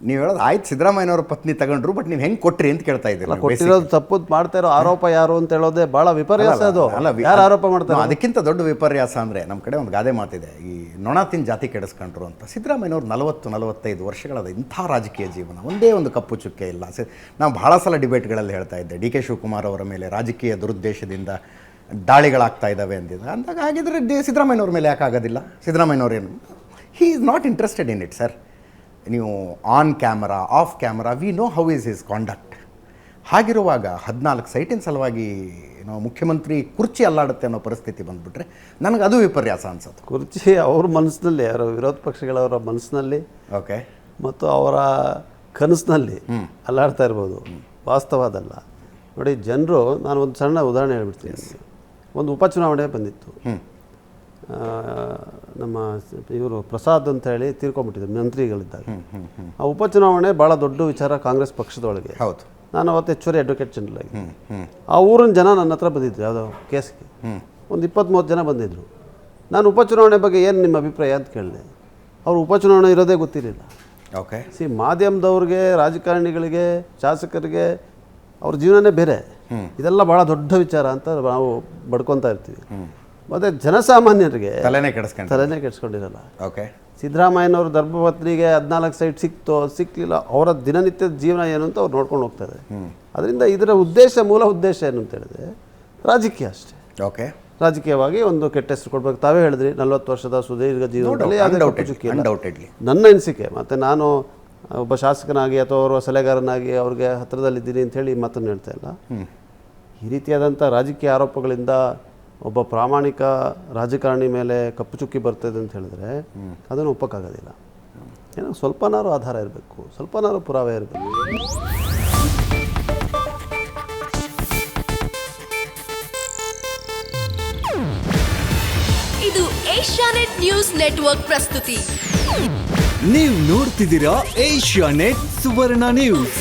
ನೀವು ಹೇಳೋದು ಆಯ್ತು, ಸಿದ್ದರಾಮಯ್ಯನವ್ರ ಪತ್ನಿ ತಗೊಂಡ್ರು, ಬಟ್ ನೀವು ಹೆಂಗೆ ಕೊಟ್ರಿ ಅಂತ ಕೇಳ್ತಾ ಇದ್ದೀರಾ. ಕೊಟ್ಟಿರೋದು ತಪ್ಪು ಮಾಡ್ತಾ ಇರೋ ಆರೋಪ ಯಾರು ಅಂತ ಹೇಳೋದೇ ಭಾಳ ವಿಪರ್ಯಾಸ. ಅದು ಯಾರು ಆರೋಪ ಮಾಡ್ತಾರೆ? ಅದಕ್ಕಿಂತ ದೊಡ್ಡ ವಿಪರ್ಯಾಸ ಅಂದರೆ ನಮ್ಮ ಕಡೆ ಒಂದು ಗಾದೆ ಮಾತಿದೆ, ಈ ನೊಣ ತಿನ್ ಜಾತಿ ಕೆಡಿಸ್ಕೊಂಡ್ರು ಅಂತ. ಸಿದ್ದರಾಮಯ್ಯನವ್ರು 40-45 ವರ್ಷಗಳದ ಇಂಥ ರಾಜಕೀಯ ಜೀವನ, ಒಂದೇ ಒಂದು ಕಪ್ಪು ಚುಕ್ಕೆ ಇಲ್ಲ. ನಾವು ಭಾಳ ಸಲ ಡಿಬೇಟ್ಗಳಲ್ಲಿ ಹೇಳ್ತಾ ಇದ್ದೆ, ಡಿ ಕೆ ಶಿವಕುಮಾರ್ ಅವರ ಮೇಲೆ ರಾಜಕೀಯ ದುರುದ್ದೇಶದಿಂದ ದಾಳಿಗಳಾಗ್ತಾ ಇದ್ದಾವೆ ಅಂದಿದ್ದ. ಅಂದಾಗ ಹಾಗಿದ್ರೆ ಸಿದ್ದರಾಮಯ್ಯನವ್ರ ಮೇಲೆ ಯಾಕಾಗೋದಿಲ್ಲ? ಸಿದ್ದರಾಮಯ್ಯನವ್ರೇನು, he is not interested in it sir. ನೀವು on camera, off camera, we know how is his conduct. ಹಾಗಿರುವಾಗ 14 ಸೈಟಿನ ಸಲುವಾಗಿ ನಾವು ಮುಖ್ಯಮಂತ್ರಿ ಕುರ್ಚಿ ಅಲ್ಲಾಡುತ್ತೆ ಅನ್ನೋ ಪರಿಸ್ಥಿತಿ ಬಂದುಬಿಟ್ರೆ ನನಗೆ ಅದು ವಿಪರ್ಯಾಸ ಅನ್ಸುತ್ತೆ. ಕುರ್ಚಿ ಅವ್ರ ಮನಸ್ಸಿನಲ್ಲಿ, ಯಾರೋ ವಿರೋಧ ಪಕ್ಷಗಳವರ ಮನಸ್ಸಿನಲ್ಲಿ, ಓಕೆ, ಮತ್ತು ಅವರ ಕನಸಿನಲ್ಲಿ ಅಲ್ಲಾಡ್ತಾ ಇರ್ಬೋದು. ವಾಸ್ತವ ಅದಲ್ಲ. ನೋಡಿ ಜನರು, ನಾನು ಒಂದು ಸಣ್ಣ ಉದಾಹರಣೆ ಹೇಳ್ಬಿಡ್ತೀನಿ. ಒಂದು ಉಪಚುನಾವಣೆ ಬಂದಿತ್ತು. ನಮ್ಮ ಇವರು ಪ್ರಸಾದ್ ಅಂತ ಹೇಳಿ ತೀರ್ಕೊಂಡ್ಬಿಟ್ಟಿದ್ರು ಮಂತ್ರಿಗಳಿದ್ದಾಗ. ಆ ಉಪಚುನಾವಣೆ ಭಾಳ ದೊಡ್ಡ ವಿಚಾರ ಕಾಂಗ್ರೆಸ್ ಪಕ್ಷದೊಳಗೆ. ಹೌದು. ನಾನು ಅವತ್ತು ಹೆಚ್ಚುವರಿ ಅಡ್ವೊಕೇಟ್ ಜನರಲ್ ಆಗಿ. ಆ ಊರಿನ ಜನ ನನ್ನ ಹತ್ರ ಬಂದಿದ್ರು ಯಾವುದೋ ಕೇಸ್ಗೆ. ಒಂದು 20-30 ಜನ ಬಂದಿದ್ದರು. ನಾನು ಉಪಚುನಾವಣೆ ಬಗ್ಗೆ ಏನು ನಿಮ್ಮ ಅಭಿಪ್ರಾಯ ಅಂತ ಕೇಳಿದೆ. ಅವರು ಉಪಚುನಾವಣೆ ಇರೋದೇ ಗೊತ್ತಿರಲಿಲ್ಲ. ಓಕೆ. ಮಾಧ್ಯಮದವ್ರಿಗೆ, ರಾಜಕಾರಣಿಗಳಿಗೆ, ಶಾಸಕರಿಗೆ ಅವ್ರ ಜೀವನನೇ ಬೇರೆ. ಇದೆಲ್ಲ ಭಾಳ ದೊಡ್ಡ ವಿಚಾರ ಅಂತ ನಾವು ಬಡ್ಕೊತಾ ಇರ್ತೀವಿ. ಮತ್ತು ಜನಸಾಮಾನ್ಯರಿಗೆ ತಲೆನೇ ಕೆಡಿಸ್ಕೊಂಡಿರಲ್ಲ. ಓಕೆ. ಸಿದ್ದರಾಮಯ್ಯನವ್ರ ಧರ್ಮಪತ್ನಿಗೆ 14 ಸೈಟ್ ಸಿಕ್ತೋ ಸಿಕ್ಕಲಿಲ್ಲ, ಅವರ ದಿನನಿತ್ಯದ ಜೀವನ ಏನು ಅಂತ ಅವ್ರು ನೋಡ್ಕೊಂಡು ಹೋಗ್ತಾರೆ. ಅದರಿಂದ ಇದರ ಮೂಲ ಉದ್ದೇಶ ಏನು ಅಂತ ಹೇಳಿದ್ರೆ ರಾಜಕೀಯ ಅಷ್ಟೇ. ಓಕೆ. ರಾಜಕೀಯವಾಗಿ ಒಂದು ಕೆಟ್ಟ ಹೆಸರು ಕೊಡ್ಬೇಕು. ತಾವೇ ಹೇಳಿದ್ರಿ 40 ವರ್ಷದ ಸುದೀರ್ಘ ಜೀವನದಲ್ಲಿ ನನ್ನ ಅನಿಸಿಕೆ. ಮತ್ತು ನಾನು ಒಬ್ಬ ಶಾಸಕನಾಗಿ ಅಥವಾ ಅವರ ಸಲಹೆಗಾರನಾಗಿ ಅವ್ರಿಗೆ ಹತ್ತಿರದಲ್ಲಿದ್ದೀನಿ ಅಂಥೇಳಿ ಮಾತನ್ನು ಹೇಳ್ತಾ ಇಲ್ಲ. ಈ ರೀತಿಯಾದಂಥ ರಾಜಕೀಯ ಆರೋಪಗಳಿಂದ ಒಬ್ಬ ಪ್ರಾಮಾಣಿಕ ರಾಜಕಾರಣಿ ಮೇಲೆ ಕಪ್ಪು ಚುಕ್ಕಿ ಬರ್ತದೆ ಅಂತ ಹೇಳಿದ್ರೆ ಅದನ್ನು ಒಪ್ಪಕ್ಕಾಗೋದಿಲ್ಲ. ಏನೋ ಸ್ವಲ್ಪನಾರು ಆಧಾರ ಇರಬೇಕು, ಸ್ವಲ್ಪನಾರು ಪುರಾವೆ ಇರಬೇಕು. ಇದು ಏಷ್ಯಾನೆಟ್ ನ್ಯೂಸ್ ನೆಟ್ವರ್ಕ್ ಪ್ರಸ್ತುತಿ. ನೀವು ನೋಡ್ತಿದ್ದೀರಾ ಏಷ್ಯಾನೆಟ್ ಸುವರ್ಣ ನ್ಯೂಸ್.